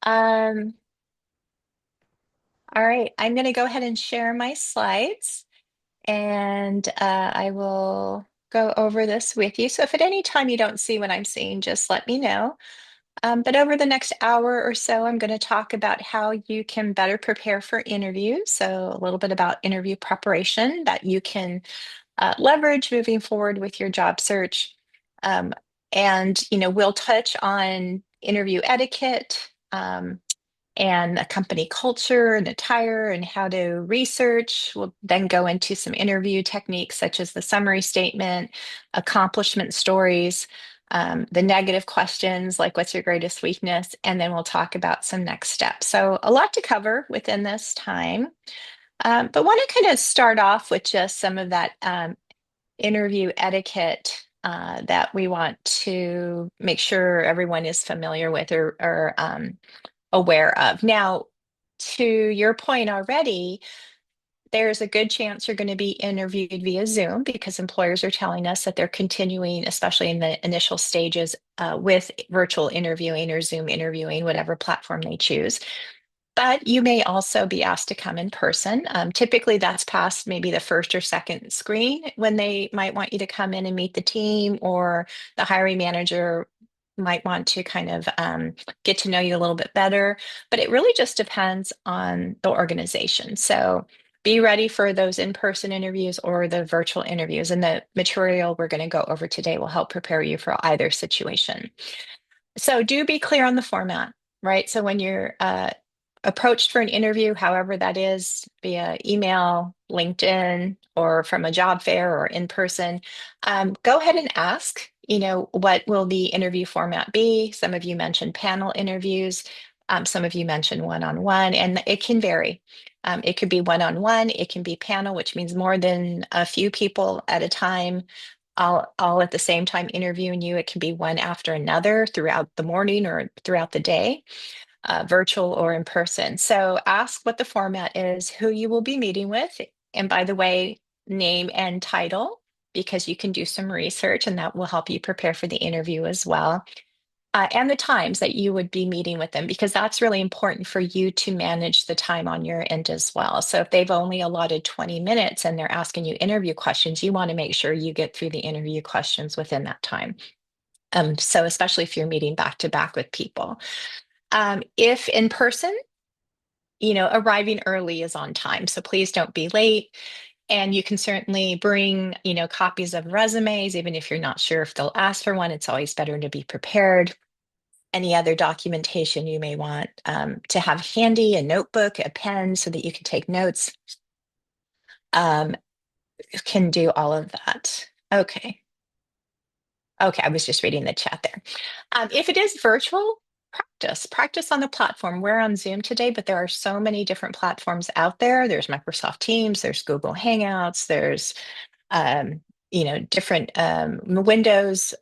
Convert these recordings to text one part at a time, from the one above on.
Um, all right, I'm going to go ahead and share my slides and I will go over this with you. So if at any time you don't see what I'm seeing, just let me know. But over the next hour or so, I'm going to talk about how you can better prepare for interviews. So a little bit about interview preparation that you can leverage moving forward with your job search. Um, and, we'll touch on interview etiquette. And the company culture and attire and how to research. We'll then go into some interview techniques such as the summary statement, accomplishment stories, the negative questions like what's your greatest weakness, and then we'll talk about some next steps. So a lot to cover within this time, but want to kind of start off with just some of that interview etiquette that we want to make sure everyone is familiar with or aware of. Now, to your point already, there's a good chance you're going to be interviewed via Zoom because employers are telling us that they're continuing, especially in the initial stages, with virtual interviewing or Zoom interviewing, whatever platform they choose. But you may also be asked to come in person. Typically, that's past maybe the first or second screen when they might want you to come in and meet the team, or the hiring manager might want to kind of get to know you a little bit better. But it really just depends on the organization. So be ready for those in-person interviews or the virtual interviews. And the material we're going to go over today will help prepare you for either situation. So do be clear on the format, right? So when you're approached for an interview, however that is, via email, LinkedIn, or from a job fair or in person, go ahead and ask, what will the interview format be? Some of you mentioned panel interviews. Some of you mentioned one-on-one, and it can vary. It could be one-on-one, it can be panel, which means more than a few people at a time, all at the same time interviewing you. It can be one after another throughout the morning or throughout the day, virtual or in person. So ask what the format is, who you will be meeting with, and by the way, name and title, because you can do some research and that will help you prepare for the interview as well. And the times that you would be meeting with them, because that's really important for you to manage the time on your end as well. So if they've only allotted 20 minutes and they're asking you interview questions, you want to make sure you get through the interview questions within that time. So especially if you're meeting back to back with people. If in person, arriving early is on time. So please don't be late. And you can certainly bring, copies of resumes, even if you're not sure if they'll ask for one. It's always better to be prepared. Any other documentation you may want to have handy, a notebook, a pen, so that you can take notes, um, can do all of that. Okay. Okay, I was just reading the chat there. If it is virtual, practice on the platform. We're on Zoom today, but there are so many different platforms out there. There's Microsoft Teams, there's Google Hangouts, there's different Windows,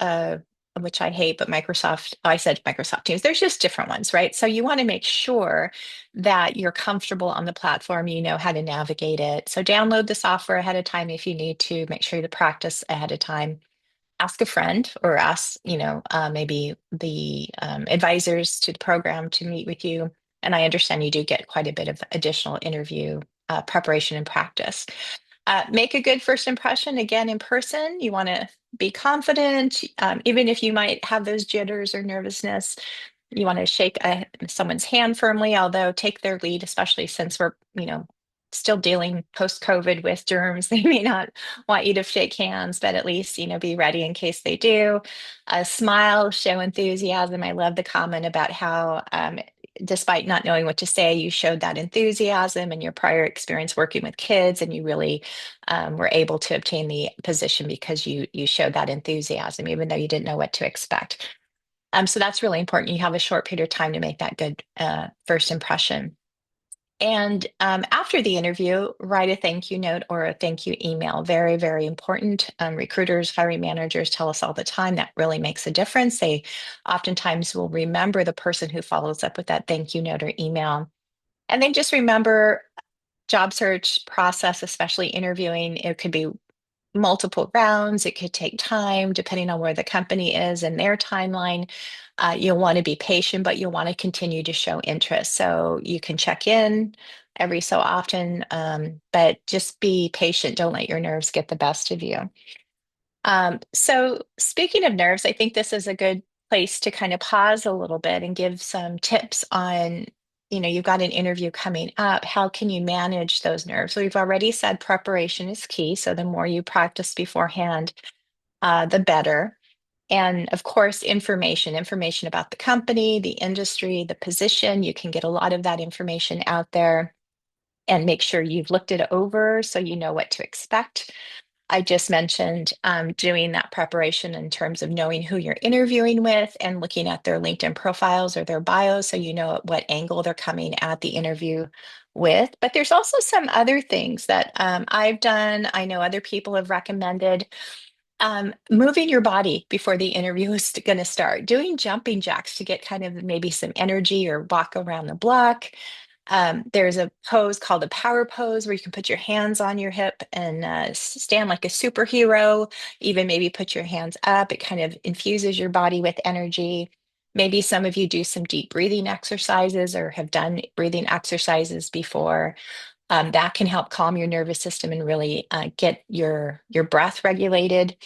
which I hate, but I said Microsoft Teams. There's just different ones, right? So you want to make sure that you're comfortable on the platform, you know how to navigate it. So download the software ahead of time if you need to. Make sure you practice ahead of time. Ask a friend or ask, maybe the advisors to the program to meet with you. And I understand you do get quite a bit of additional interview preparation and practice. Make a good first impression again in person. You want to be confident, even if you might have those jitters or nervousness. You want to shake someone's hand firmly, although take their lead, especially since we're, still dealing post-COVID with germs. They may not want you to shake hands, but at least, be ready in case they do. Smile, show enthusiasm. I love the comment about how, despite not knowing what to say, you showed that enthusiasm and your prior experience working with kids, and you really were able to obtain the position because you showed that enthusiasm, even though you didn't know what to expect. So that's really important. You have a short period of time to make that good first impression. And after the interview, write a thank you note or a thank you email. Very, very important. Recruiters, hiring managers tell us all the time that really makes a difference. They oftentimes will remember the person who follows up with that thank you note or email. And then just remember, job search process, especially interviewing, it could be multiple rounds. It could take time depending on where the company is and their timeline. You'll want to be patient, but you'll want to continue to show interest. So you can check in every so often, but just be patient. Don't let your nerves get the best of you. So speaking of nerves, I think this is a good place to kind of pause a little bit and give some tips on, you've got an interview coming up. How can you manage those nerves? So we've already said preparation is key. So the more you practice beforehand, the better. And of course, information about the company, the industry, the position. You can get a lot of that information out there and make sure you've looked it over so you know what to expect. I just mentioned doing that preparation in terms of knowing who you're interviewing with and looking at their LinkedIn profiles or their bios so you know at what angle they're coming at the interview with. But there's also some other things that I've done. I know other people have recommended. Moving your body before the interview is going to start, doing jumping jacks to get kind of maybe some energy or walk around the block. There's a pose called a power pose where you can put your hands on your hip and stand like a superhero, even maybe put your hands up. It kind of infuses your body with energy. Maybe some of you do some deep breathing exercises or have done breathing exercises before. That can help calm your nervous system and really get your breath regulated.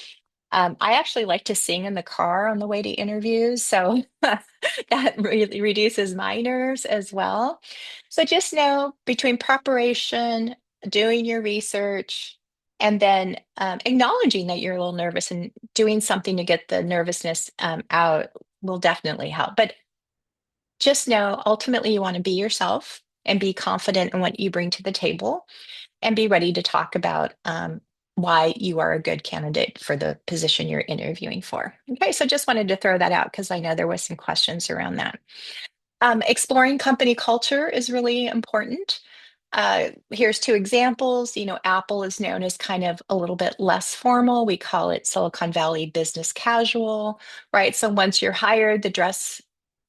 I actually like to sing in the car on the way to interviews, so that really reduces my nerves as well. So just know between preparation, doing your research, and then acknowledging that you're a little nervous and doing something to get the nervousness out will definitely help. But just know ultimately you want to be yourself and be confident in what you bring to the table and be ready to talk about why you are a good candidate for the position you're interviewing for. Okay, so just wanted to throw that out because I know there was some questions around that. Exploring company culture is really important. Here's two examples. Apple is known as kind of a little bit less formal. We call it Silicon Valley business casual, right? So once you're hired, the dress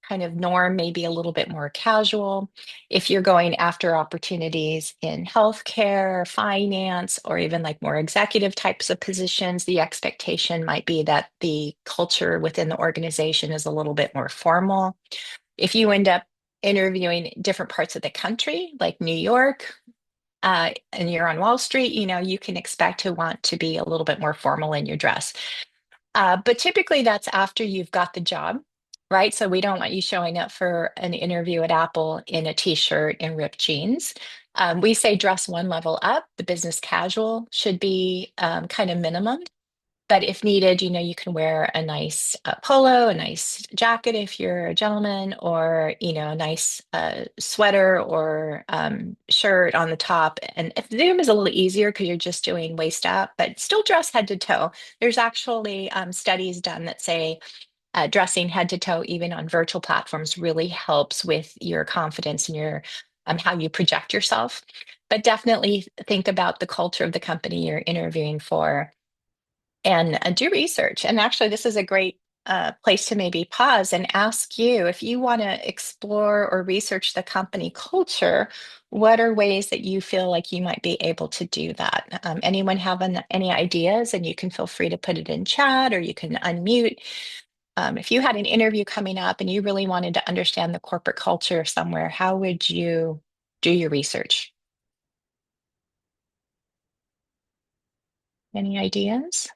kind of norm may be a little bit more casual. If you're going after opportunities in healthcare, finance, or even like more executive types of positions, the expectation might be that the culture within the organization is a little bit more formal. If you end up interviewing different parts of the country, like New York, and you're on Wall Street, you can expect to want to be a little bit more formal in your dress. But typically that's after you've got the job, right? So we don't want you showing up for an interview at Apple in a t-shirt and ripped jeans. We say dress one level up. The business casual should be kind of minimum. But if needed, you can wear a nice polo, a nice jacket if you're a gentleman, or, a nice sweater or shirt on the top. And if the Zoom is a little easier because you're just doing waist up, but still dress head to toe. There's actually studies done that say dressing head to toe, even on virtual platforms, really helps with your confidence and your how you project yourself. But definitely think about the culture of the company you're interviewing for and do research. And actually, this is a great place to maybe pause and ask you if you want to explore or research the company culture, what are ways that you feel like you might be able to do that? Anyone have any ideas? And you can feel free to put it in chat or you can unmute. If you had an interview coming up and you really wanted to understand the corporate culture somewhere, how would you do your research? Any ideas?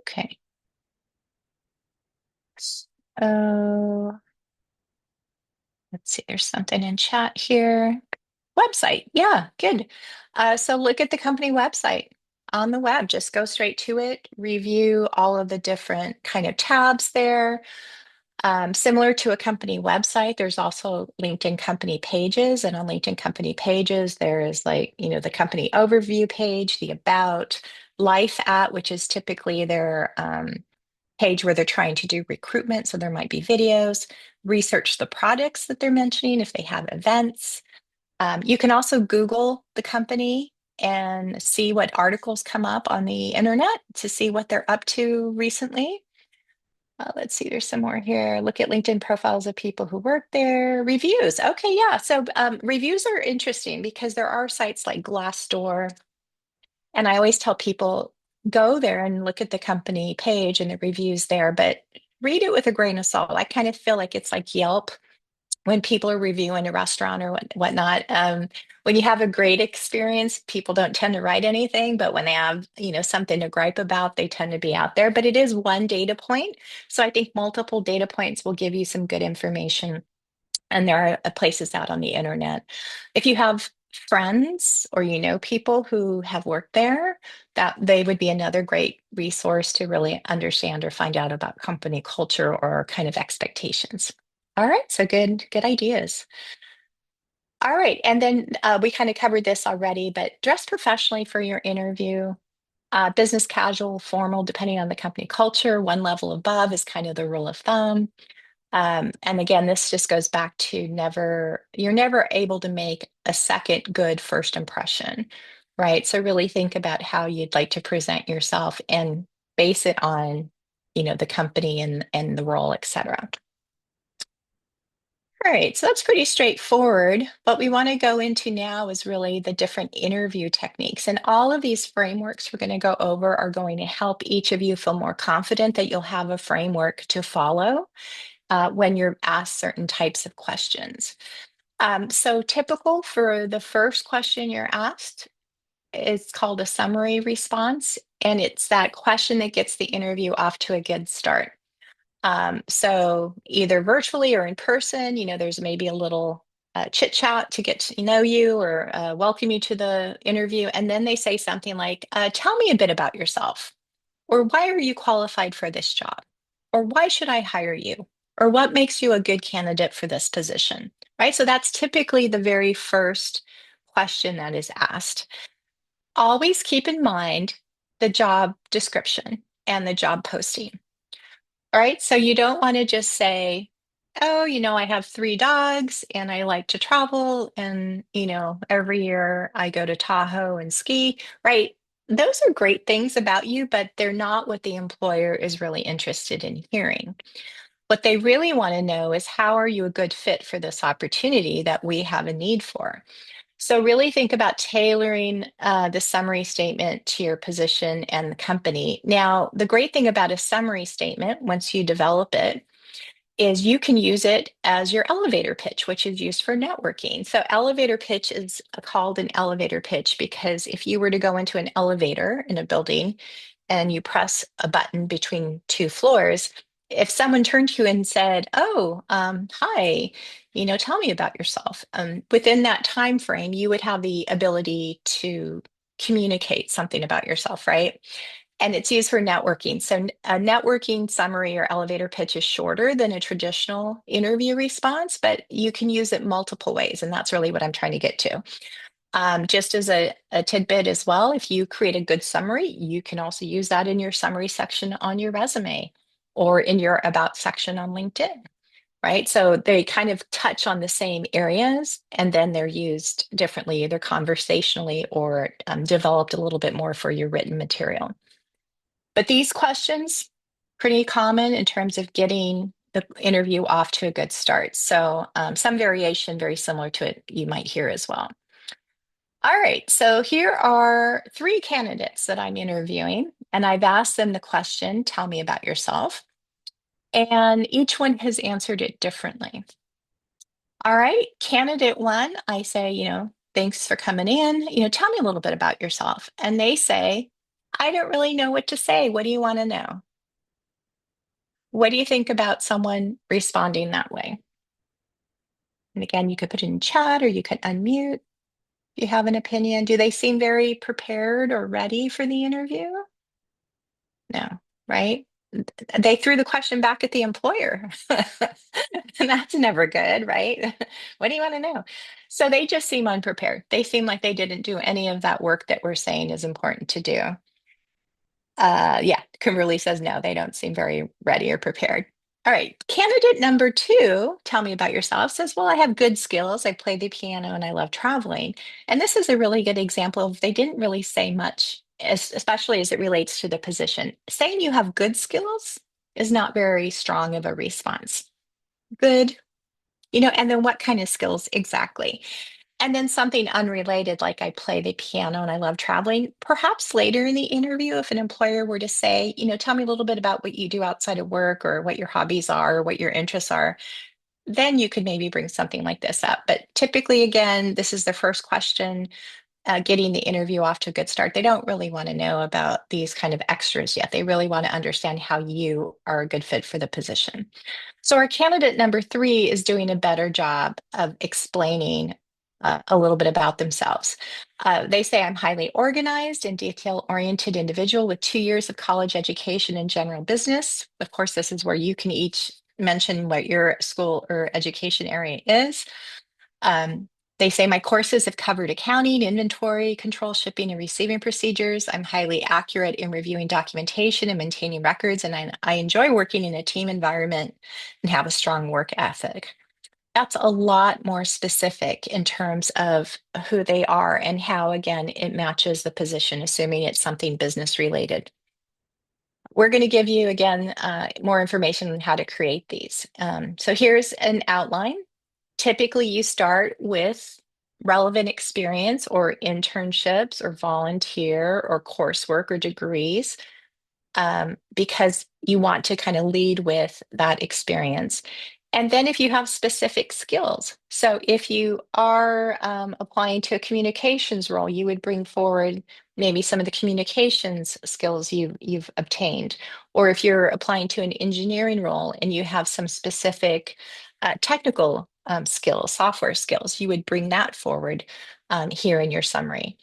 Okay. So let's see, there's something in chat here. Website. Yeah, good. So look at the company website on the web. Just go straight to it, review all of the different kind of tabs there. Similar to a company website, there's also LinkedIn company pages. And on LinkedIn company pages, there is like, the company overview page, the about, life at, which is typically their page where they're trying to do recruitment. So there might be videos, research the products that they're mentioning if they have events. You can also Google the company and see what articles come up on the internet to see what they're up to recently. Let's see, there's some more here. Look at LinkedIn profiles of people who work there. Reviews. Okay, yeah. So reviews are interesting because there are sites like Glassdoor, and I always tell people go there and look at the company page and the reviews there, but read it with a grain of salt. I kind of feel like it's like Yelp when people are reviewing a restaurant or whatnot. When you have a great experience, people don't tend to write anything, but when they have, something to gripe about, they tend to be out there. But it is one data point. So I think multiple data points will give you some good information. And there are places out on the internet. If you have friends or people who have worked there, that they would be another great resource to really understand or find out about company culture or kind of expectations. All right, so good ideas. All right, and then we kind of covered this already, but dress professionally for your interview. Business casual, formal, depending on the company culture. One level above is kind of the rule of thumb. And again, this just goes back to you're never able to make a second good first impression, right? So really think about how you'd like to present yourself and base it on, the company and the role, et cetera. All right, so that's pretty straightforward. What we want to go into now is really the different interview techniques. And all of these frameworks we're going to go over are going to help each of you feel more confident that you'll have a framework to follow when you're asked certain types of questions. So typical for the first question you're asked is called a summary response, and it's that question that gets the interview off to a good start. So either virtually or in person, there's maybe a little chit chat to get to know you or welcome you to the interview. And then they say something like, tell me a bit about yourself. Or why are you qualified for this job? Or why should I hire you? Or what makes you a good candidate for this position? Right? So that's typically the very first question that is asked. Always keep in mind the job description and the job posting. All right. So you don't want to just say, oh, I have three dogs and I like to travel. And, every year I go to Tahoe and ski, right? Those are great things about you, but they're not what the employer is really interested in hearing. What they really want to know is how are you a good fit for this opportunity that we have a need for? So, really think about tailoring the summary statement to your position and the company. Now, the great thing about a summary statement, once you develop it, is you can use it as your elevator pitch, which is used for networking. So, elevator pitch is called an elevator pitch because if you were to go into an elevator in a building and you press a button between two floors, if someone turned to you and said, "Oh, hi, tell me about yourself," within that time frame, you would have the ability to communicate something about yourself, right? And it's used for networking. So a networking summary or elevator pitch is shorter than a traditional interview response, but you can use it multiple ways. And that's really what I'm trying to get to. Just as a tidbit as well, if you create a good summary, you can also use that in your summary section on your resume or in your about section on LinkedIn, right? So they kind of touch on the same areas and then they're used differently, either conversationally or developed a little bit more for your written material. But these questions, pretty common in terms of getting the interview off to a good start. So some variation very similar to it you might hear as well. All right, so here are three candidates that I'm interviewing, and I've asked them the question, tell me about yourself. And each one has answered it differently. All right, candidate one, I say, thanks for coming in. Tell me a little bit about yourself. And they say, I don't really know what to say. What do you want to know? What do you think about someone responding that way? And again, you could put it in chat or you could unmute if you have an opinion. Do they seem very prepared or ready for the interview? No, right? They threw the question back at the employer. And that's never good, right? What do you want to know? So they just seem unprepared. They seem like they didn't do any of that work that we're saying is important to do. Yeah, Kimberly says no, they don't seem very ready or prepared. All right, candidate number two, tell me about yourself, says, well, I have good skills. I play the piano and I love traveling. And this is a really good example of they didn't really say much, especially as it relates to the position. Saying you have good skills is not very strong of a response. Good. And then what kind of skills exactly? And then something unrelated, like I play the piano and I love traveling. Perhaps later in the interview, if an employer were to say, tell me a little bit about what you do outside of work or what your hobbies are or what your interests are, then you could maybe bring something like this up. But typically, again, this is the first question, getting the interview off to a good start. They don't really want to know about these kind of extras yet. They really want to understand how you are a good fit for the position. So our candidate number three is doing a better job of explaining a little bit about themselves. They say, I'm highly organized and detail-oriented individual with 2 years of college education in general business. Of course, this is where you can each mention what your school or education area is. Um, they say my courses have covered accounting, inventory control, shipping, and receiving procedures. I'm highly accurate in reviewing documentation and maintaining records, and I enjoy working in a team environment and have a strong work ethic. That's a lot more specific in terms of who they are and how, again, it matches the position, assuming it's something business related. We're going to give you, again, more information on how to create these. So here's an outline. Typically, you start with relevant experience or internships or volunteer or coursework or degrees, because you want to kind of lead with that experience. And then if you have specific skills, so if you are applying to a communications role, you would bring forward maybe some of the communications skills you've obtained. Or if you're applying to an engineering role and you have some specific technical skills, software skills, you would bring that forward here in your summary.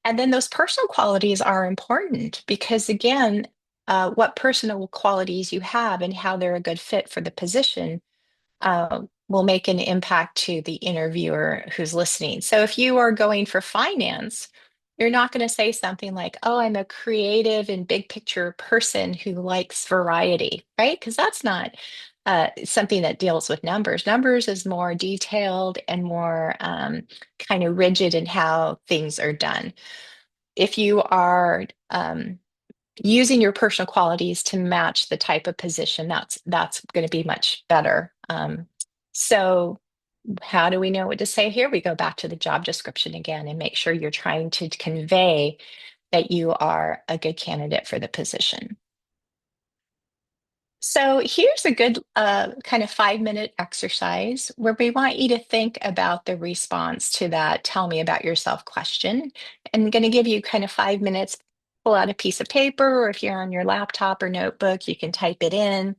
And then those personal qualities are important because, again, what personal qualities you have and how they're a good fit for the position will make an impact to the interviewer who's listening. So if you are going for finance, you're not going to say something like, oh, I'm a creative and big picture person who likes variety, right? Because that's not something that deals with numbers. Numbers is more detailed and more kind of rigid in how things are done. If you are using your personal qualities to match the type of position, that's going to be much better. So how do we know what to say here? We go back to the job description again and make sure you're trying to convey that you are a good candidate for the position. So here's a good kind of 5-minute exercise where we want you to think about the response to that tell me about yourself question. And I'm going to give you kind of 5 minutes. Pull out a piece of paper, or if you're on your laptop or notebook, you can type it in.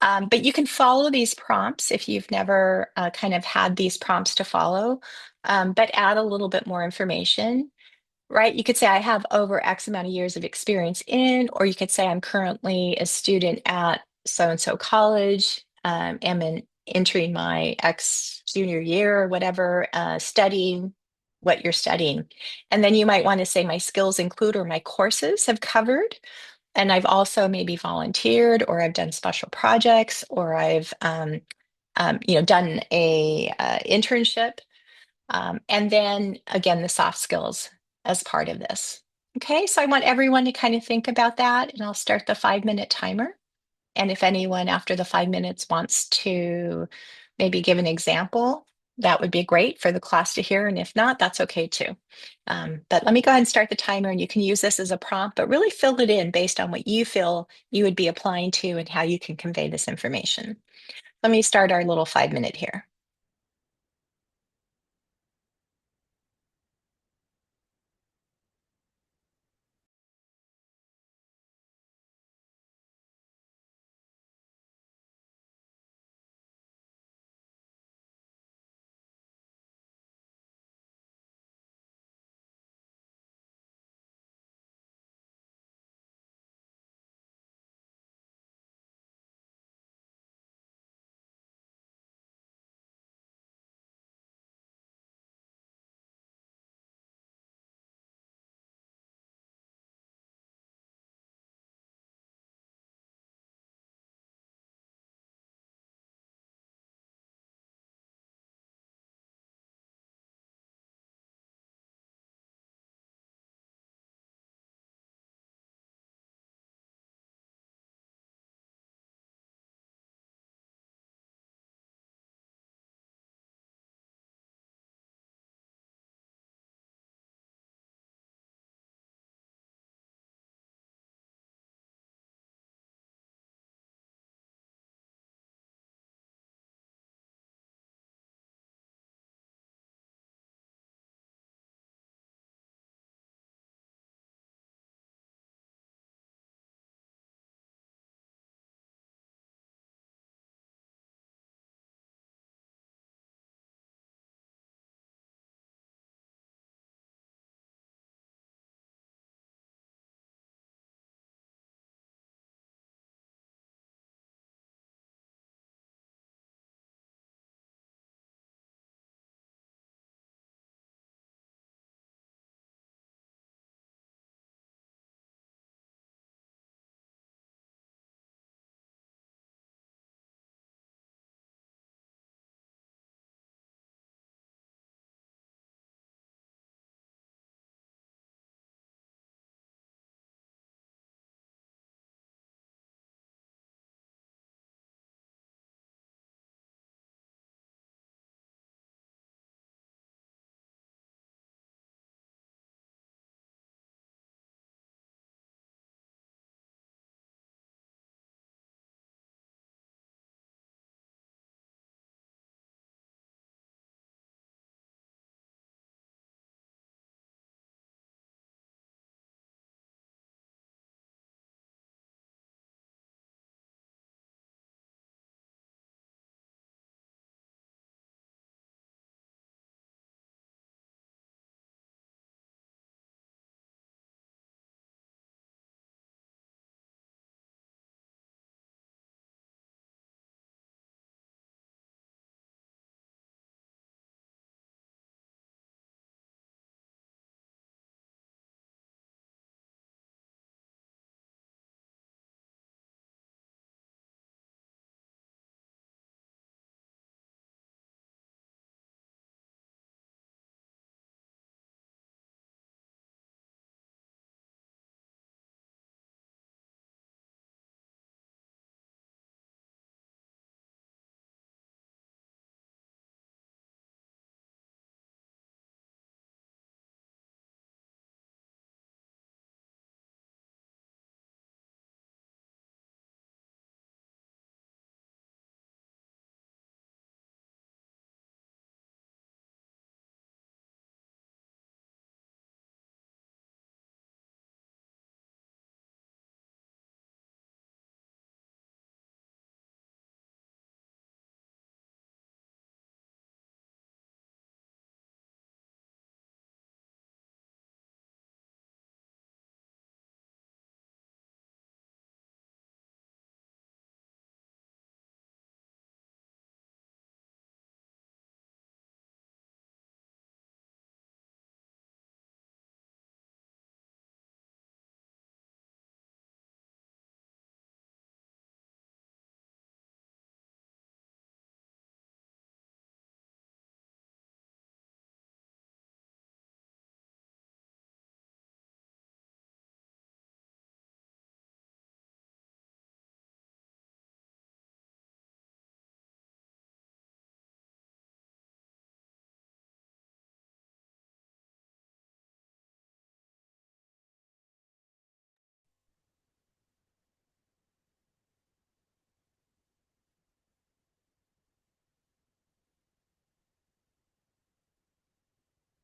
But you can follow these prompts if you've never kind of had these prompts to follow, but add a little bit more information. Right? You could say, I have over X amount of years of experience in, or you could say, I'm currently a student at so and so college, entering my X junior year or whatever, studying what you're studying. And then you might want to say, my skills include, or my courses have covered. And I've also maybe volunteered, or I've done special projects, or I've done a internship, and then again, the soft skills as part of this. Okay, so I want everyone to kind of think about that, and I'll start the 5-minute timer. And if anyone after the 5 minutes wants to maybe give an example, that would be great for the class to hear. And if not, that's okay too. But let me go ahead and start the timer, and you can use this as a prompt, but really fill it in based on what you feel you would be applying to and how you can convey this information. Let me start our little 5-minute here.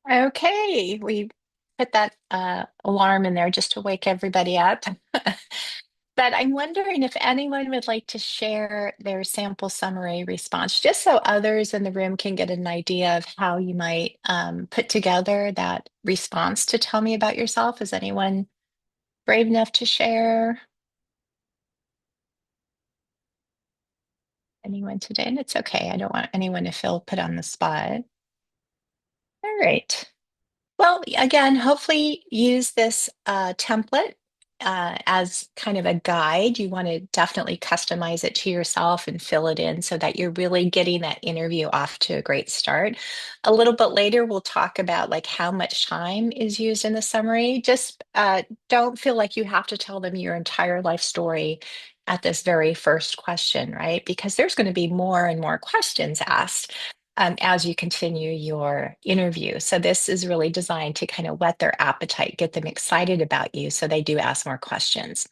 Okay, we put that alarm in there just to wake everybody up. But I'm wondering if anyone would like to share their sample summary response, just so others in the room can get an idea of how you might put together that response to tell me about yourself. Is anyone brave enough to share? Anyone today? And it's okay. I don't want anyone to feel put on the spot. All right. Well, again, hopefully use this template as kind of a guide. You want to definitely customize it to yourself and fill it in so that you're really getting that interview off to a great start. A little bit later, we'll talk about like how much time is used in the summary. Just don't feel like you have to tell them your entire life story at this very first question, right? Because there's going to be more and more questions asked as you continue your interview. So this is really designed to kind of whet their appetite, get them excited about you so they do ask more questions.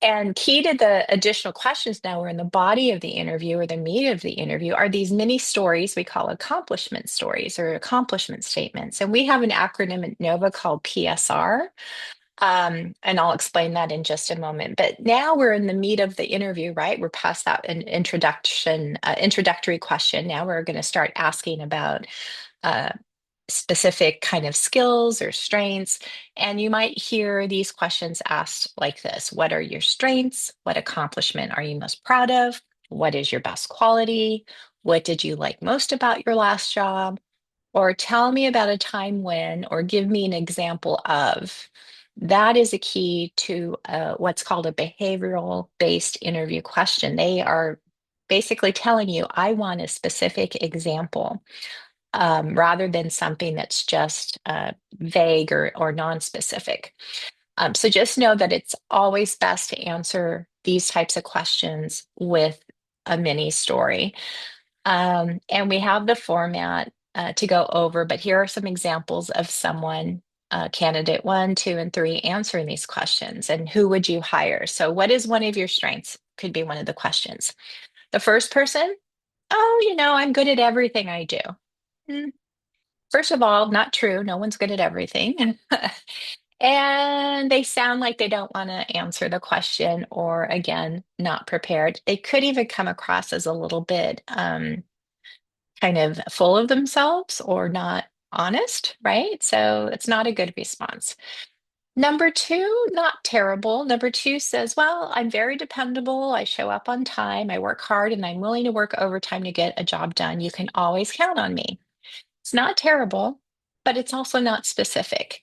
And key to the additional questions now we're in the body of the interview or the meat of the interview are these mini stories we call accomplishment stories or accomplishment statements. And we have an acronym at Nova called PSR. And I'll explain that in just a moment. But now we're in the meat of the interview, right? We're past that introductory question. Now we're going to start asking about uh, specific kind of skills or strengths. And you might hear these questions asked like this: What are your strengths? What accomplishment are you most proud of? What is your best quality? What did you like most about your last job? Or tell me about a time when, or give me an example of. That is a key to what's called a behavioral based interview question. They are basically telling you, I want a specific example rather than something that's just vague or non-specific. So just know that it's always best to answer these types of questions with a mini story. And we have the format to go over, but here are some examples of someone, candidate one, two, and three, answering these questions. And who would you hire? So, what is one of your strengths? Could be one of the questions. The first person, oh, I'm good at everything I do. Hmm, First of all, not true. No one's good at everything. And they sound like they don't want to answer the question, or again, not prepared. They could even come across as a little bit kind of full of themselves or not honest, right? So it's not a good response. Number two, not terrible. Number two says, well, I'm very dependable. I show up on time. I work hard and I'm willing to work overtime to get a job done. You can always count on me. It's not terrible, but it's also not specific.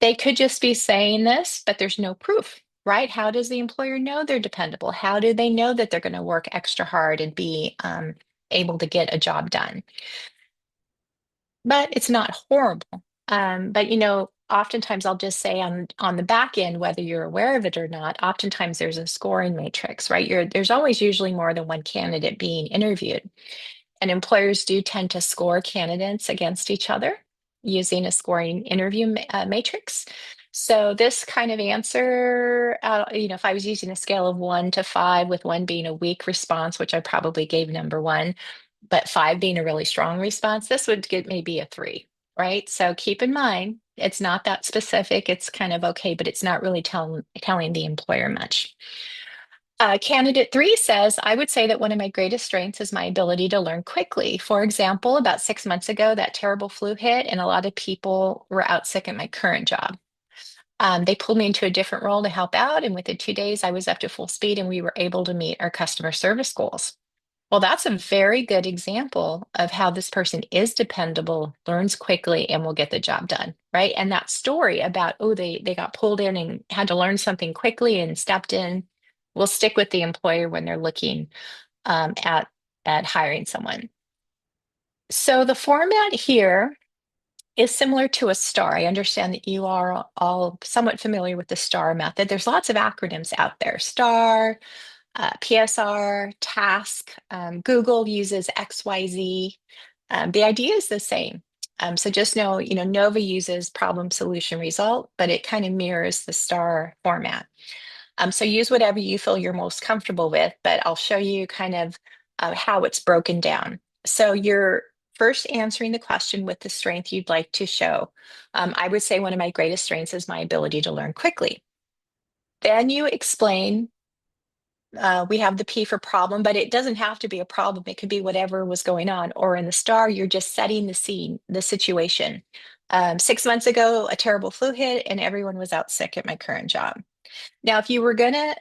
They could just be saying this, but there's no proof, right? How does the employer know they're dependable? How do they know that they're going to work extra hard and be able to get a job done? But it's not horrible. But oftentimes I'll just say on the back end, whether you're aware of it or not, oftentimes there's a scoring matrix, right? There's always usually more than one candidate being interviewed. And employers do tend to score candidates against each other using a scoring interview matrix. So this kind of answer, if I was using a scale of 1 to 5, with one being a weak response, which I probably gave number one, but five being a really strong response, this would get maybe a 3, right? So keep in mind, it's not that specific. It's kind of okay, but it's not really telling the employer much. Candidate three says, I would say that one of my greatest strengths is my ability to learn quickly. For example, about 6 months ago, that terrible flu hit, and a lot of people were out sick at my current job. They pulled me into a different role to help out, and within 2 days, I was up to full speed and we were able to meet our customer service goals. Well, that's a very good example of how this person is dependable, learns quickly, and will get the job done, right? And that story about, oh, they got pulled in and had to learn something quickly and stepped in will stick with the employer when they're looking at hiring someone. So the format here is similar to a STAR. I understand that you are all somewhat familiar with the STAR method. There's lots of acronyms out there: STAR, PSR, task. Google uses XYZ. The idea is the same. So just know, Nova uses problem, solution, result, but it kind of mirrors the STAR format. So use whatever you feel you're most comfortable with, but I'll show you kind of how it's broken down. So your first answering the question with the strength you'd like to show. I would say one of my greatest strengths is my ability to learn quickly. Then you explain, we have the P for problem, but it doesn't have to be a problem. It could be whatever was going on. Or in the star, you're just setting the scene, the situation. 6 months ago, a terrible flu hit and everyone was out sick at my current job. Now, if you were going to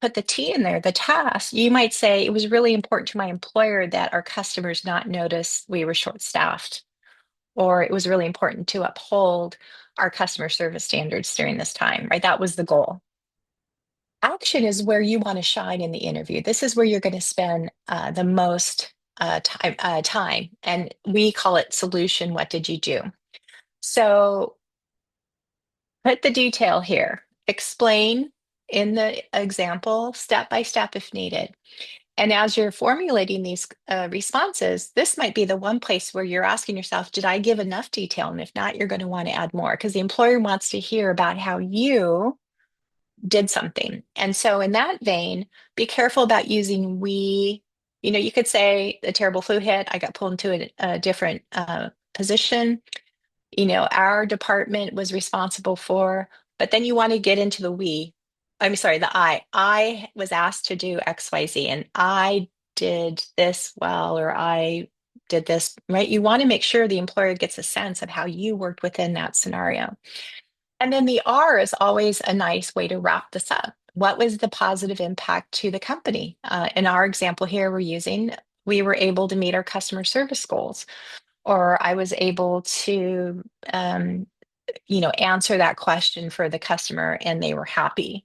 put the T in there, the task, you might say it was really important to my employer that our customers not notice we were short-staffed, or it was really important to uphold our customer service standards during this time, right? That was the goal. Action is where you want to shine in the interview. This is where you're going to spend the most time, and we call it solution. What did you do? So put the detail here. Explain in the example step by step if needed. And as you're formulating these responses, this might be the one place where you're asking yourself, did I give enough detail? And if not, you're going to want to add more because the employer wants to hear about how you did something. And so, in that vein, be careful about using we. You could say a terrible flu hit, I got pulled into a different position. Our department was responsible for, but then you want to get into the we. I'm sorry, the I. I was asked to do XYZ and I did this well, or I did this, right? You want to make sure the employer gets a sense of how you worked within that scenario. And then the R is always a nice way to wrap this up. What was the positive impact to the company? In our example here, we were able to meet our customer service goals, or I was able to, answer that question for the customer and they were happy.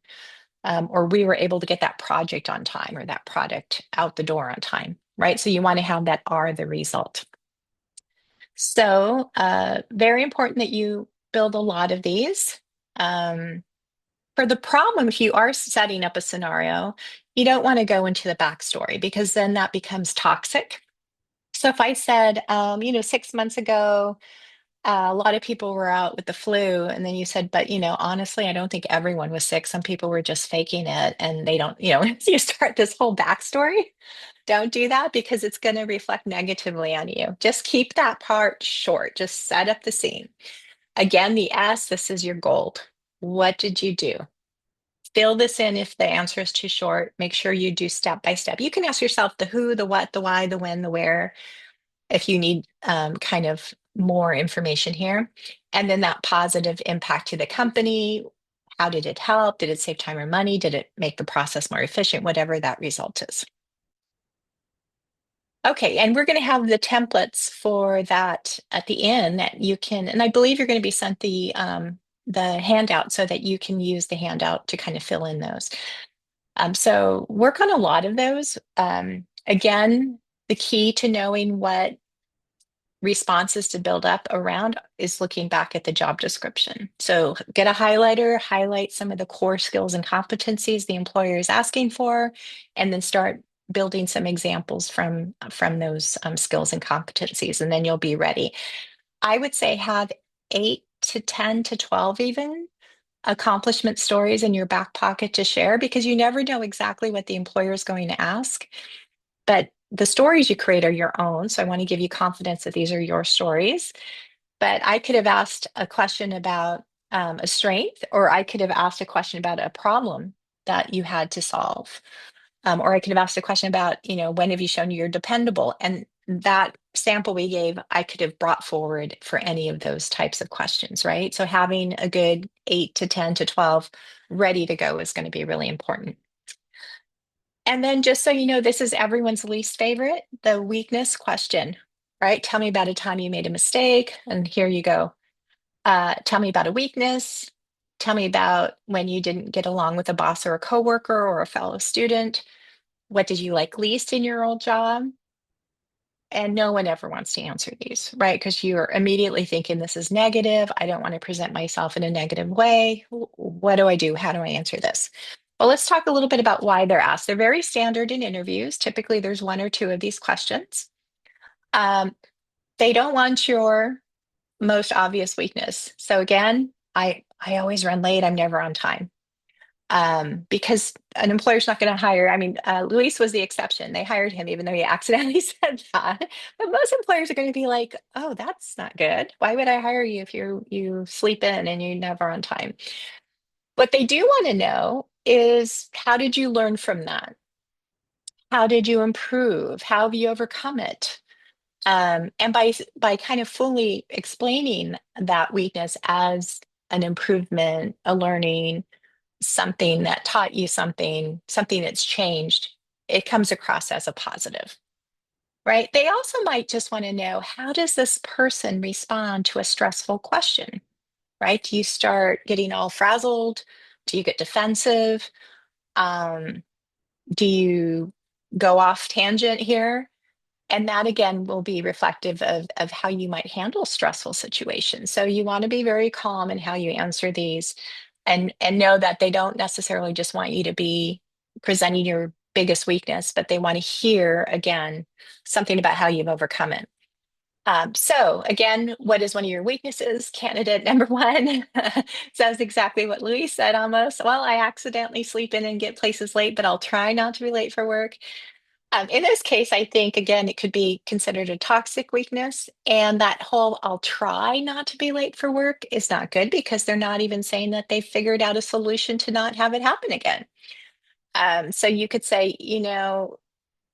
Or we were able to get that project on time or that product out the door on time, right? So you want to have that R, the result. So very important that you build a lot of these. For the problem, if you are setting up a scenario, you don't want to go into the backstory because then that becomes toxic. So if I said, 6 months ago, a lot of people were out with the flu, and then you said, but honestly, I don't think everyone was sick. Some people were just faking it, and they don't, you start this whole backstory. Don't do that because it's going to reflect negatively on you. Just keep that part short. Just set up the scene. Again, the S, this is your gold. What did you do? Fill this in if the answer is too short. Make sure you do step by step. You can ask yourself the who, the what, the why, the when, the where, if you need kind of more information here. And then that positive impact to the company. How did it help? Did it save time or money? Did it make the process more efficient? Whatever that result is. Okay, and we're going to have the templates for that at the end that you can, and I believe you're going to be sent the handout so that you can use the handout to kind of fill in those. So work on a lot of those. Again, the key to knowing what responses to build up around is looking back at the job description. So get a highlighter, highlight some of the core skills and competencies the employer is asking for, and then start building some examples from those skills and competencies, and then you'll be ready. I would say have 8 to 10 to 12 even accomplishment stories in your back pocket to share because you never know exactly what the employer is going to ask. But the stories you create are your own. So I want to give you confidence that these are your stories. But I could have asked a question about a strength, or I could have asked a question about a problem that you had to solve. Or I could have asked a question about, when have you shown you're dependable? And that sample we gave, I could have brought forward for any of those types of questions, right? So having a good 8 to 10 to 12 ready to go is going to be really important. And then just so you know, this is everyone's least favorite, the weakness question, right? Tell me about a time you made a mistake. And here you go. Tell me about a weakness. Tell me about when you didn't get along with a boss or a coworker or a fellow student. What did you like least in your old job? And no one ever wants to answer these, right? Because you're immediately thinking this is negative. I don't want to present myself in a negative way. What do I do? How do I answer this? Well, let's talk a little bit about why they're asked. They're very standard in interviews. Typically, there's one or two of these questions. Um, they don't want your most obvious weakness. So again, I always run late. I'm never on time. Because an employer's not going to hire. I mean, Luis was the exception. They hired him even though he accidentally said that. But most employers are going to be like, "Oh, that's not good. Why would I hire you if you sleep in and you're never on time?" What they do want to know is, how did you learn from that? How did you improve? How have you overcome it? And by kind of fully explaining that weakness as an improvement, a learning, something that taught you something, something that's changed, it comes across as a positive, right? They also might just want to know, how does this person respond to a stressful question, right? Do you start getting all frazzled? Do you get defensive? Um, do you go off tangent here? And that again will be reflective of how you might handle stressful situations. So you want to be very calm in how you answer these, and know that they don't necessarily just want you to be presenting your biggest weakness, but they want to hear again something about how you've overcome it. So again, what is one of your weaknesses? Candidate number one says exactly what Louise said almost. Well, I accidentally sleep in and get places late, but I'll try not to be late for work. In this case, I think, again, it could be considered a toxic weakness. And that whole "I'll try not to be late for work" is not good, because they're not even saying that they figured out a solution to not have it happen again. So you could say,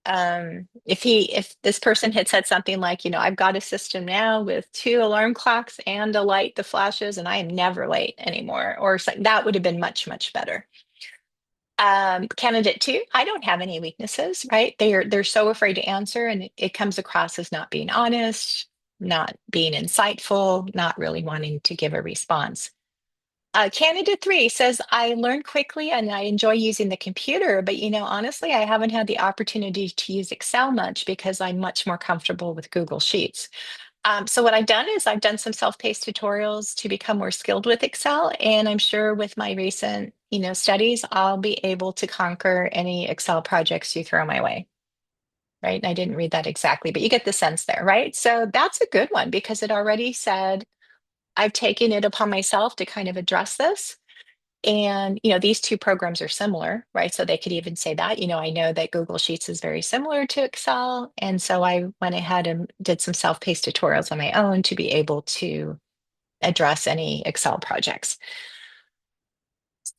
if this person had said something like, "I've got a system now with two alarm clocks and a light that flashes, and I am never late anymore," or something, that would have been much, much better. Candidate two, I don't have any weaknesses, right? They're so afraid to answer, and it comes across as not being honest, not being insightful, not really wanting to give a response. Candidate three says, I learn quickly and I enjoy using the computer, but honestly, I haven't had the opportunity to use Excel much because I'm much more comfortable with Google Sheets. So what I've done is I've done some self-paced tutorials to become more skilled with Excel, and I'm sure with my recent, studies, I'll be able to conquer any Excel projects you throw my way, right? And I didn't read that exactly, but you get the sense there, right? So that's a good one, because it already said, I've taken it upon myself to kind of address this. And, these two programs are similar, right? So they could even say that, I know that Google Sheets is very similar to Excel. And so I went ahead and did some self-paced tutorials on my own to be able to address any Excel projects.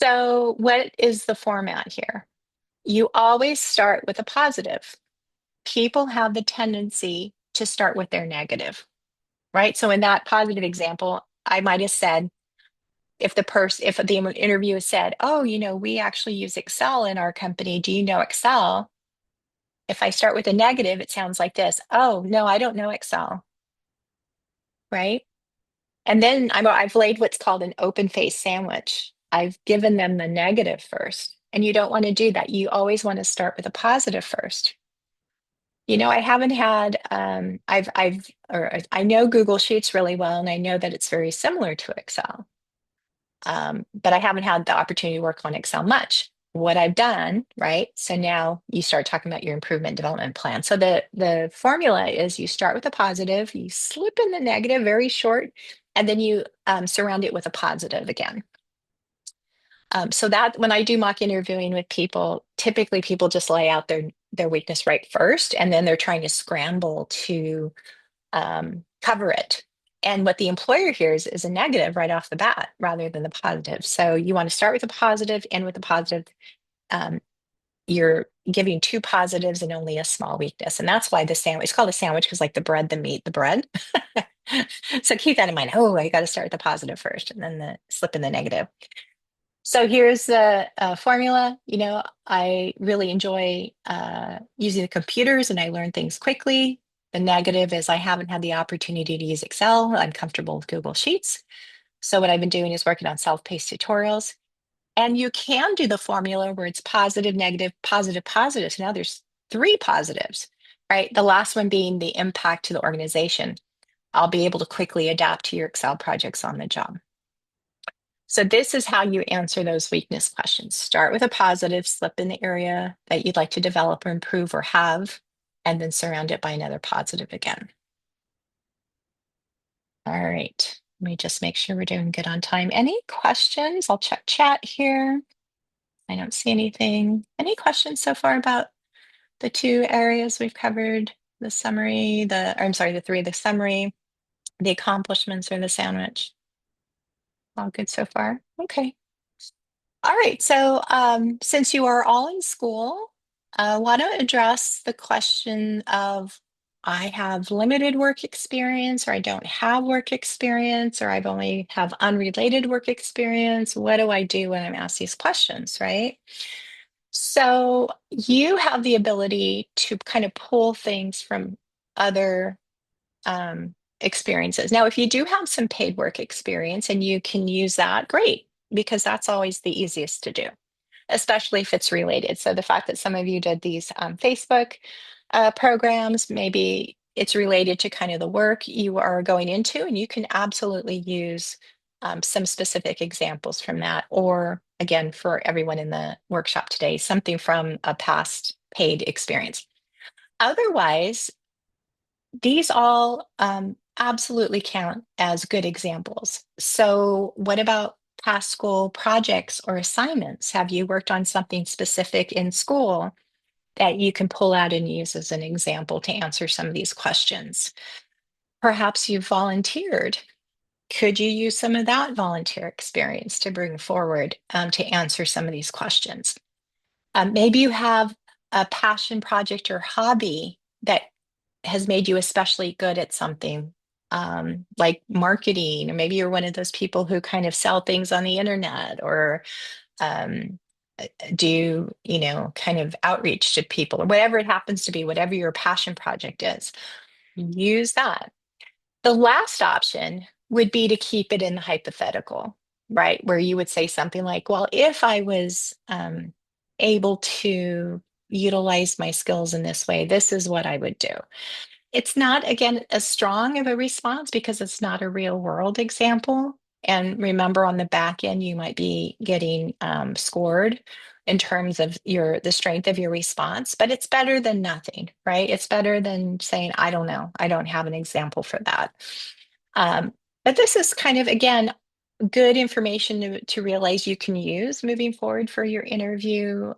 So what is the format here? You always start with a positive. People have the tendency to start with their negative, right? So in that positive example, I might have said, if the interviewer said, "Oh, we actually use Excel in our company. Do you know Excel?" If I start with a negative, it sounds like this: "Oh, no, I don't know Excel." Right? And then I've laid what's called an open face sandwich. I've given them the negative first. And you don't want to do that. You always want to start with a positive first. I haven't had, I know Google Sheets really well, and I know that it's very similar to Excel. But I haven't had the opportunity to work on Excel much. What I've done, right? So now you start talking about your improvement development plan. So the formula is, you start with a positive, you slip in the negative, very short, and then you surround it with a positive again. So that when I do mock interviewing with people, typically people just lay out their weakness right first, and then they're trying to scramble to cover it. And what the employer hears is a negative right off the bat rather than the positive. So you want to start with a positive, and with a positive. Um, you're giving two positives and only a small weakness. And that's why the sandwich, it's called a sandwich, because like the bread, the meat, the bread. So keep that in mind. Oh, I got to start with the positive first, and then the slip in the negative. So here's the formula. I really enjoy using the computers, and I learn things quickly. The negative is, I haven't had the opportunity to use Excel. I'm comfortable with Google Sheets. So what I've been doing is working on self-paced tutorials. And you can do the formula where it's positive, negative, positive, positive. So now there's three positives, right? The last one being the impact to the organization. I'll be able to quickly adapt to your Excel projects on the job. So this is how you answer those weakness questions. Start with a positive, slip in the area that you'd like to develop or improve or have, and then surround it by another positive again. All right. Let me just make sure we're doing good on time. Any questions? I'll check chat here. I don't see anything. Any questions so far about the two areas we've covered? The summary, or I'm sorry, the three, the summary, the accomplishments, or the sandwich? All good so far? Okay. All right. So since you are all in school, want to address the question of I have limited work experience, or I don't have work experience, or I've only have unrelated work experience. What do I do when I'm asked these questions, right? So you have the ability to kind of pull things from other experiences. Now, if you do have some paid work experience and you can use that, great, because that's always the easiest to do, especially if it's related. So the fact that some of you did these Facebook programs, maybe it's related to kind of the work you are going into, and you can absolutely use some specific examples from that. Or again, for everyone in the workshop today, something from a past paid experience. Otherwise, these all absolutely count as good examples. So, what about past school projects or assignments? Have you worked on something specific in school that you can pull out and use as an example to answer some of these questions? Perhaps you've volunteered. Could you use some of that volunteer experience to bring forward to answer some of these questions? Maybe you have a passion project or hobby that has made you especially good at something, like marketing, or maybe you're one of those people who kind of sell things on the internet, or um, do, kind of outreach to people, or whatever it happens to be, whatever your passion project is, use that. The last option would be to keep it in the hypothetical, right? Where you would say something like, well, if I was able to utilize my skills in this way, this is what I would do. It's not, again, as strong of a response because it's not a real world example. And remember, on the back end, you might be getting scored in terms of the strength of your response, but it's better than nothing, right? It's better than saying, I don't know, I don't have an example for that. Um, but this is kind of, again, good information to realize you can use moving forward for your interview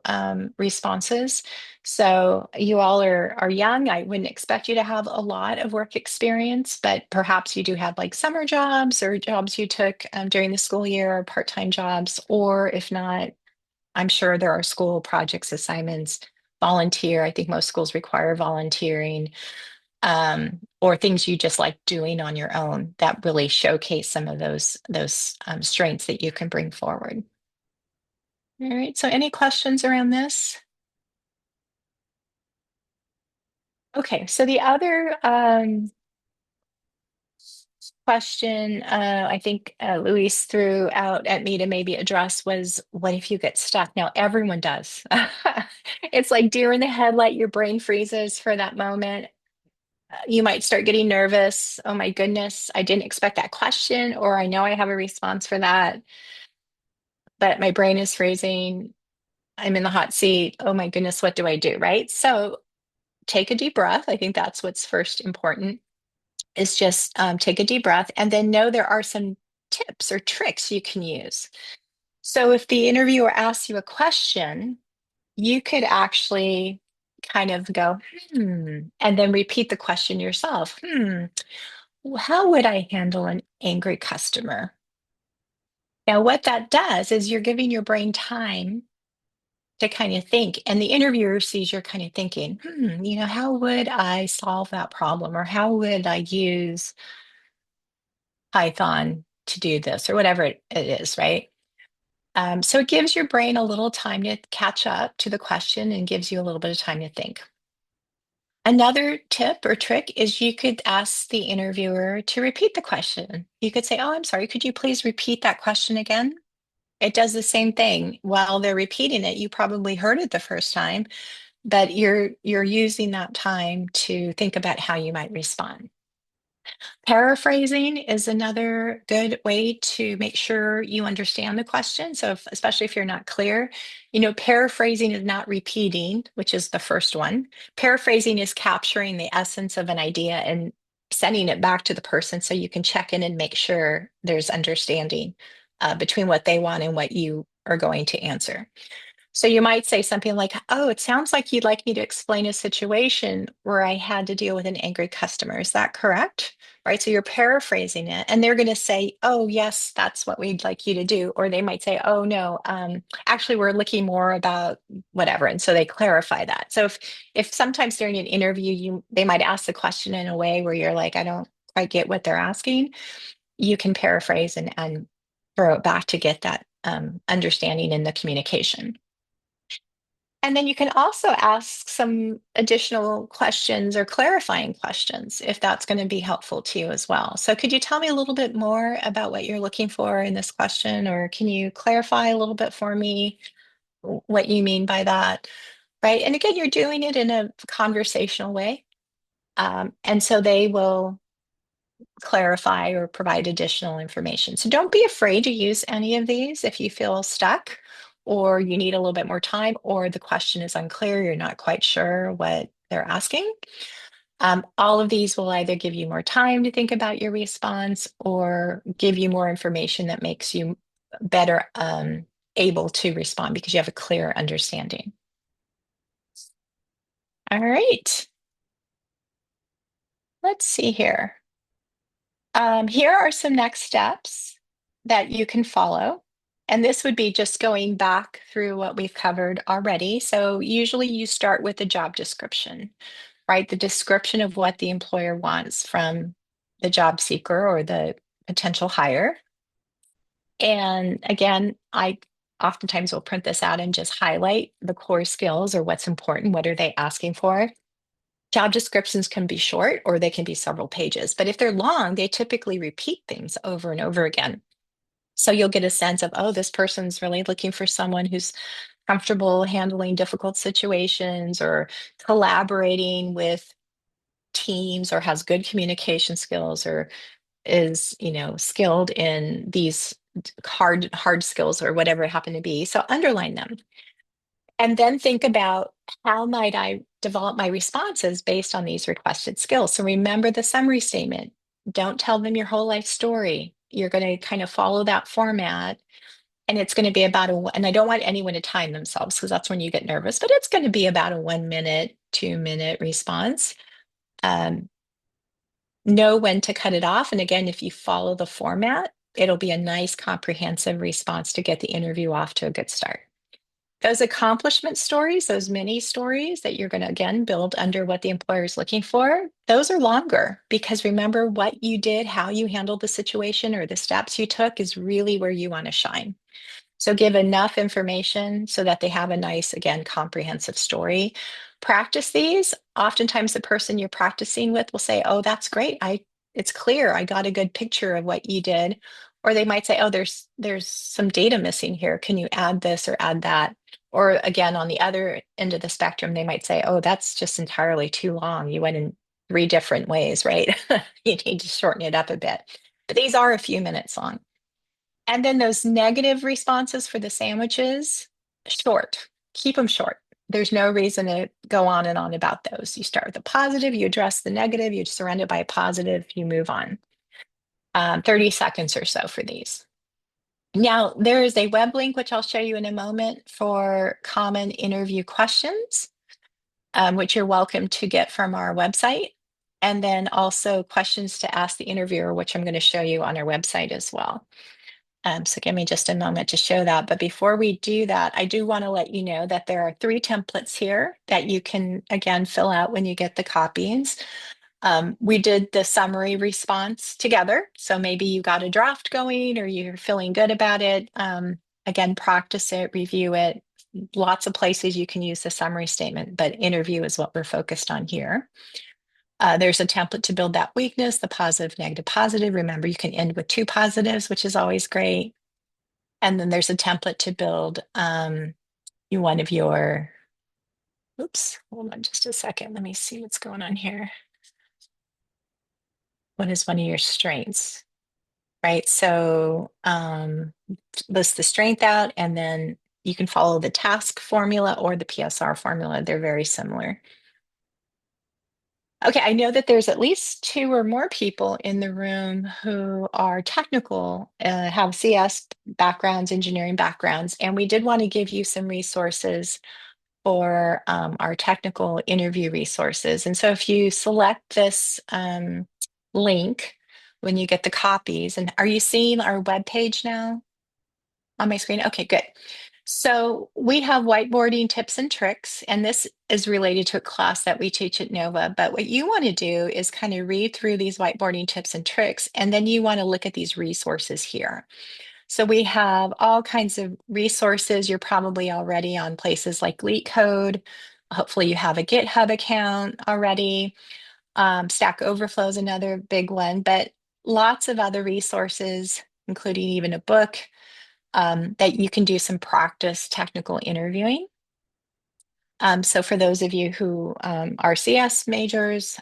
responses. So you all are young. I wouldn't expect you to have a lot of work experience, but perhaps you do have like summer jobs or jobs you took during the school year, or part-time jobs, or if not, I'm sure there are school projects, assignments, volunteer. I think most schools require volunteering, or things you just like doing on your own that really showcase some of those strengths that you can bring forward. All right. So, any questions around this? Okay. So the other question I think Luis threw out at me to maybe address was, what if you get stuck? Now, everyone does. It's like deer in the headlight. Your brain freezes for that moment. You might start getting nervous. Oh my goodness, I didn't expect that question, or I know I have a response for that, but my brain is freezing. I'm in the hot seat. Oh my goodness, what do I do? Right? So take a deep breath. I think that's what's first important, is just take a deep breath, and then know there are some tips or tricks you can use. So if the interviewer asks you a question, you could actually kind of go, and then repeat the question yourself. How would I handle an angry customer? Now, what that does is you're giving your brain time to kind of think, and the interviewer sees you're kind of thinking, how would I solve that problem? Or how would I use Python to do this, or whatever it is, right? So it gives your brain a little time to catch up to the question and gives you a little bit of time to think. Another tip or trick is you could ask the interviewer to repeat the question. You could say, "Oh, I'm sorry, could you please repeat that question again?" It does the same thing. While they're repeating it, you probably heard it the first time, but you're using that time to think about how you might respond. Paraphrasing is another good way to make sure you understand the question. So, especially if you're not clear, paraphrasing is not repeating, which is the first one. Paraphrasing is capturing the essence of an idea and sending it back to the person so you can check in and make sure there's understanding between what they want and what you are going to answer. So you might say something like, "Oh, it sounds like you'd like me to explain a situation where I had to deal with an angry customer. Is that correct?" Right? So you're paraphrasing it, and they're going to say, "Oh, yes, that's what we'd like you to do." Or they might say, "Oh, no, actually, we're looking more about whatever." And so they clarify that. So if sometimes during an interview, they might ask the question in a way where you're like, "I don't quite get what they're asking," you can paraphrase and throw it back to get that understanding in the communication. And then you can also ask some additional questions or clarifying questions if that's going to be helpful to you as well. So, could you tell me a little bit more about what you're looking for in this question, or can you clarify a little bit for me what you mean by that? Right. And again, you're doing it in a conversational way. And so they will clarify or provide additional information. So don't be afraid to use any of these if you feel stuck or you need a little bit more time or the question is unclear, you're not quite sure what they're asking. All of these will either give you more time to think about your response or give you more information that makes you better able to respond because you have a clear understanding. All right, let's see here. Here are some next steps that you can follow. And this would be just going back through what we've covered already. So, usually you start with the job description, right? The description of what the employer wants from the job seeker or the potential hire. And again, I oftentimes will print this out and just highlight the core skills or what's important. What are they asking for? Job descriptions can be short or they can be several pages, but if they're long, they typically repeat things over and over again. So you'll get a sense of, oh, this person's really looking for someone who's comfortable handling difficult situations or collaborating with teams or has good communication skills or is, skilled in these hard skills or whatever it happen to be. So underline them. And then think about how might I develop my responses based on these requested skills. So remember the summary statement. Don't tell them your whole life story. You're going to kind of follow that format. And it's going to be about and I don't want anyone to time themselves because that's when you get nervous, but it's going to be about a 1 minute, 2 minute response. Um, know when to cut it off. And again, if you follow the format, it'll be a nice comprehensive response to get the interview off to a good start. Those accomplishment stories, those mini stories that you're going to again build under what the employer is looking for, those are longer because remember what you did, how you handled the situation, or the steps you took is really where you want to shine. So give enough information so that they have a nice, again, comprehensive story. Practice these. Oftentimes the person you're practicing with will say, "Oh, that's great. It's clear. I got a good picture of what you did." Or they might say, "Oh, there's some data missing here. Can you add this or add that?" Or again, on the other end of the spectrum, they might say, "Oh, that's just entirely too long. You went in three different ways, right? You need to shorten it up a bit." But these are a few minutes long. And then those negative responses for the sandwiches, short. Keep them short. There's no reason to go on and on about those. You start with a positive, you address the negative, you surround it by a positive, you move on. 30 seconds or so for these. Now, there is a web link, which I'll show you in a moment, for common interview questions, which you're welcome to get from our website. And then also questions to ask the interviewer, which I'm going to show you on our website as well. So give me just a moment to show that. But before we do that, I do want to let you know that there are 3 templates here that you can, again, fill out when you get the copies. We did the summary response together. So maybe you got a draft going or you're feeling good about it. Again, practice it, review it. Lots of places you can use the summary statement, but interview is what we're focused on here. There's a template to build that weakness, the positive, negative, positive. Remember, you can end with 2 positives, which is always great. And then there's a template to build one of your, oops, hold on just a second. Let me see what's going on here. What is one of your strengths, right? So list the strength out and then you can follow the task formula or the PSR formula. They're very similar. Okay, I know that there's at least two or more people in the room who are technical, have CS backgrounds, engineering backgrounds, and we did want to give you some resources for our technical interview resources. And so if you select this link when you get the copies, and are you seeing our web page now on my screen? Okay, good. So we have whiteboarding tips and tricks, and this is related to a class that we teach at Nova. But what you want to do is kind of read through these whiteboarding tips and tricks, and then you want to look at these resources here. So we have all kinds of resources. You're probably already on places like LeetCode. Hopefully you have a GitHub account already. Stack Overflow is another big one, but lots of other resources, including even a book that you can do some practice technical interviewing. So for those of you who are CS majors,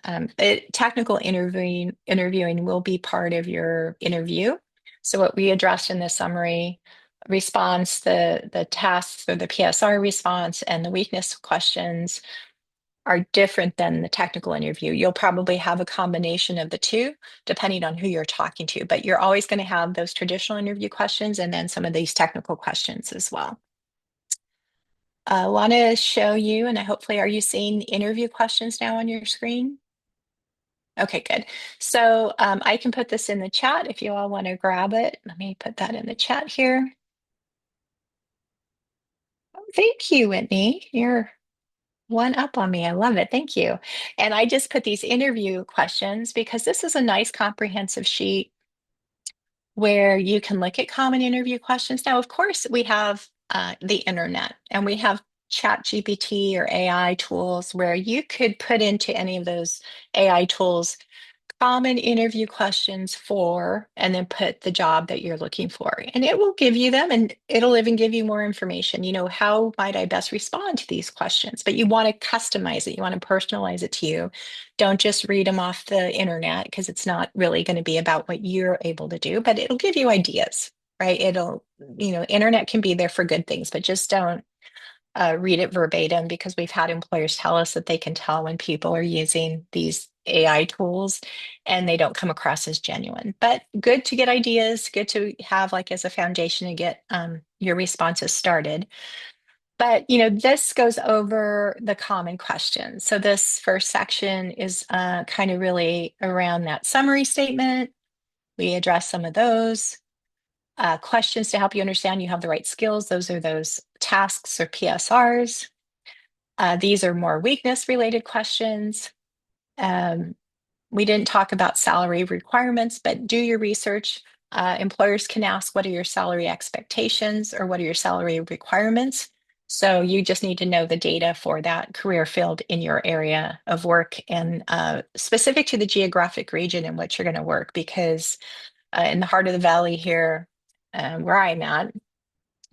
technical interviewing will be part of your interview. So what we addressed in the summary response, the tasks or the PSR response and the weakness questions are different than the technical interview. You'll probably have a combination of the two, depending on who you're talking to, but you're always going to have those traditional interview questions and then some of these technical questions as well. I want to show you, and hopefully, are you seeing interview questions now on your screen? Okay, good. So I can put this in the chat if you all want to grab it. Let me put that in the chat here. Oh, thank you, Whitney. You're one up on me. I love it. Thank you. And I just put these interview questions because this is a nice comprehensive sheet where you can look at common interview questions. Now, of course, we have the internet and we have chat GPT or AI tools where you could put into any of those AI tools common interview questions for, and then put the job that you're looking for. And it will give you them and it'll even give you more information. You know, how might I best respond to these questions? But you want to customize it, you want to personalize it to you. Don't just read them off the internet because it's not really going to be about what you're able to do, but it'll give you ideas, right? It'll, you know, internet can be there for good things, but just don't read it verbatim because we've had employers tell us that they can tell when people are using these AI tools and they don't come across as genuine. But good to get ideas, good to have like as a foundation to get your responses started. But you know, this goes over the common questions. So this first section is kind of really around that summary statement. We address some of those. Questions to help you understand you have the right skills. Those are those tasks or PSRs. These are more weakness related questions. Um, we didn't talk about salary requirements, but do your research. Employers can ask, what are your salary expectations or what are your salary requirements? So you just need to know the data for that career field in your area of work and specific to the geographic region in which you're going to work, because in the heart of the valley here, where I'm at,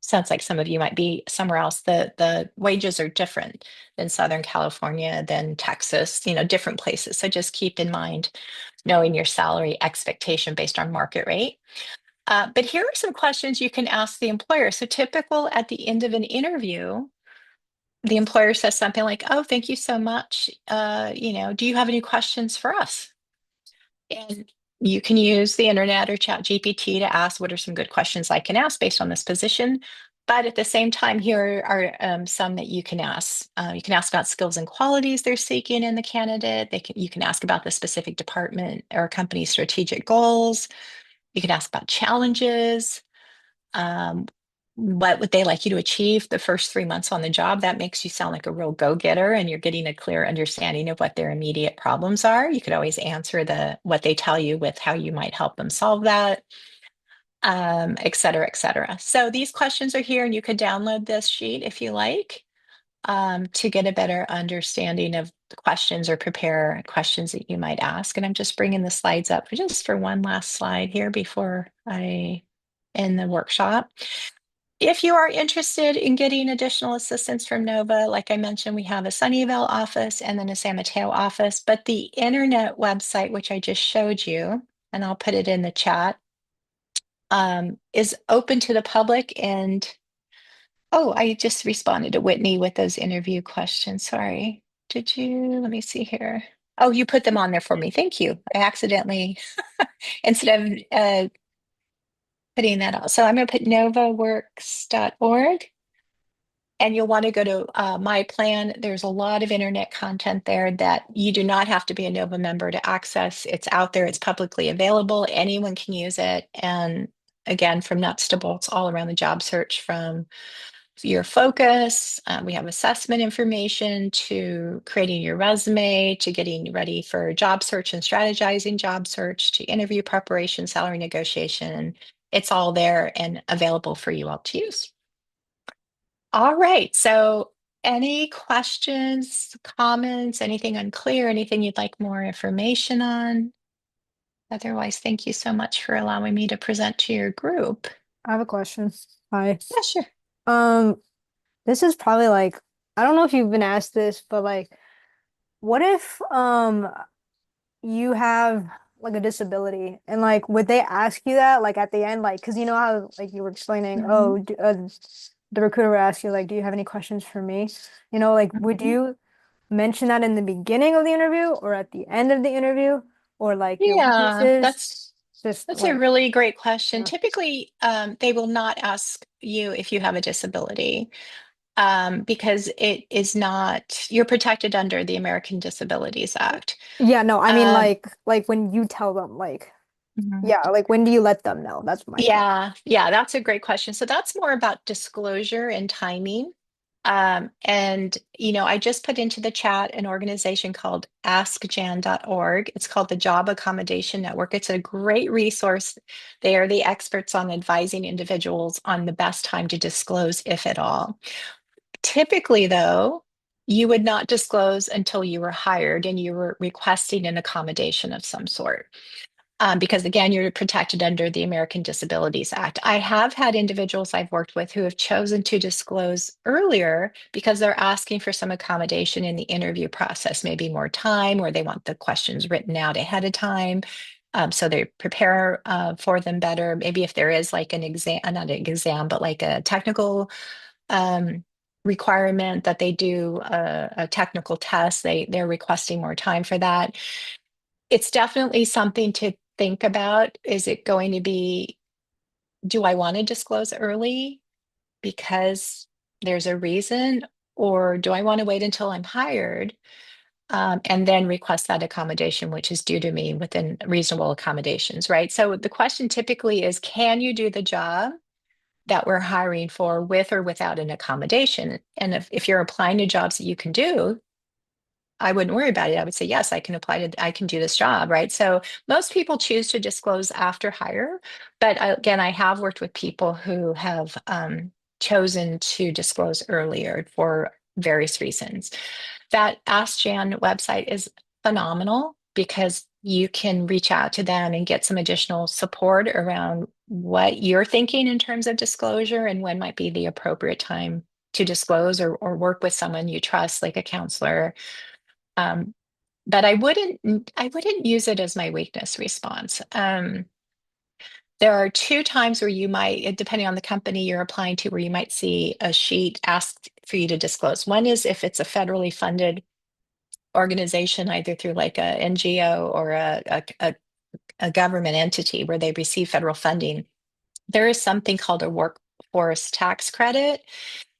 sounds like some of you might be somewhere else. The wages are different than Southern California, than Texas, you know, different places. So just keep in mind knowing your salary expectation based on market rate. But here are some questions you can ask the employer. So typical at the end of an interview, the employer says something like, "Oh, thank you so much. You know, do you have any questions for us?" And you can use the internet or chat GPT to ask what are some good questions I can ask based on this position. But at the same time, here are some that you can ask. You can ask about skills and qualities they're seeking in the candidate. You can ask about the specific department or company's strategic goals. You can ask about challenges. Um, what would they like you to achieve the first 3 months on the job? That makes you sound like a real go-getter and you're getting a clear understanding of what their immediate problems are. You could always answer what they tell you with how you might help them solve that, et cetera, et cetera. So these questions are here and you could download this sheet if you like to get a better understanding of the questions or prepare questions that you might ask. And I'm just bringing the slides up just for one last slide here before I end the workshop. If you are interested in getting additional assistance from Nova, like I mentioned, we have a Sunnyvale office and then a San Mateo office, but the internet website, which I just showed you, and I'll put it in the chat, is open to the public. And oh, I just responded to Whitney with those interview questions. Sorry. Did you? Let me see here. Oh, you put them on there for me. Thank you. I accidentally, instead of putting that out. So I'm going to put novaworks.org. And you'll want to go to My Plan. There's a lot of internet content there that you do not have to be a Nova member to access. It's out there, it's publicly available. Anyone can use it. And again, from nuts to bolts, all around the job search, from your focus. We have assessment information to creating your resume, to getting ready for job search and strategizing job search, to interview preparation, salary negotiation. It's all there and available for you all to use. All right. So, any questions, comments, anything unclear, anything you'd like more information on? Otherwise, thank you so much for allowing me to present to your group. I have a question. Hi. Yeah, sure. Um, this is probably like, I don't know if you've been asked this, but like, what if you have like a disability and like would they ask you that like at the end like because you know how like you were explaining Mhm, the recruiter would ask you like do you have any questions for me? You know like would mhm. you mention that in the beginning of the interview or at the end of the interview or like your Yeah, weaknesses? Just that's a like really great question. yeah. Typically, they will not ask you if you have a disability, because it is not, you're protected under the American Disabilities Act. Yeah, no, I mean Um, like when you tell them like mhm. yeah, like when do you let them know? That's my question. Yeah, that's a great question. So that's more about disclosure and timing. And I just put into the chat an organization called askjan.org. It's called the Job Accommodation Network. It's a great resource. They are the experts on advising individuals on the best time to disclose, if at all. Typically, though, you would not disclose until you were hired and you were requesting an accommodation of some sort, because again, you're protected under the American Disabilities Act. I have had individuals I've worked with who have chosen to disclose earlier because they're asking for some accommodation in the interview process, maybe more time, or they want the questions written out ahead of time. So they prepare for them better. Maybe if there is like an exam, not an exam, but like a technical um, requirement that they do a technical test, they're requesting more time for that. It's definitely something to think about. Is it going to be, do I want to disclose early because there's a reason, or do I want to wait until I'm hired, and then request that accommodation, which is due to me within reasonable accommodations, right? So the question typically is, can you do the job that we're hiring for with or without an accommodation? And if you're applying to jobs that you can do, I wouldn't worry about it. I would say, yes, I can apply to, I can do this job, right? So most people choose to disclose after hire. But again, I have worked with people who have chosen to disclose earlier for various reasons. That Ask Jan website is phenomenal because you can reach out to them and get some additional support around what you're thinking in terms of disclosure and when might be the appropriate time to disclose, or work with someone you trust, like a counselor. um, but I wouldn't use it as my weakness response. There are two times where you might, depending on the company you're applying to, where you might see a sheet asked for you to disclose. One is if it's a federally funded organization, either through like a NGO or a government entity where they receive federal funding. There is something called a workforce tax credit.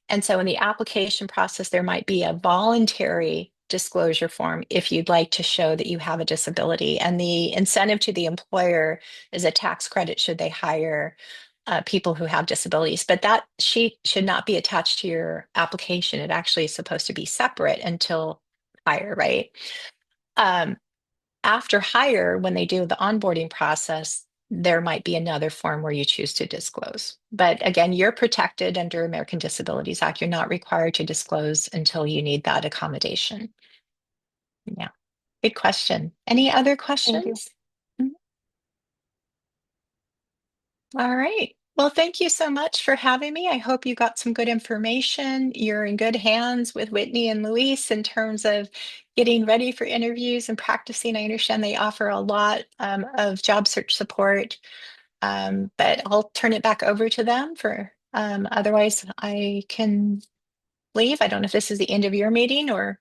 And so in the application process, there might be a voluntary disclosure form if you'd like to show that you have a disability. And the incentive to the employer is a tax credit should they hire people who have disabilities. But that sheet should not be attached to your application. It actually is supposed to be separate until hire, right? Um, After hire, when they do the onboarding process, there might be another form where you choose to disclose. But again, you're protected under American Disabilities Act. You're not required to disclose until you need that accommodation. Yeah, good question. Any other Thank you. questions? Mhm. All right. Well, thank you so much for having me. I hope you got some good information. You're in good hands with Whitney and Luis in terms of getting ready for interviews and practicing. I understand they offer a lot of job search support, but I'll turn it back over to them for, otherwise I can leave. I don't know if this is the end of your meeting or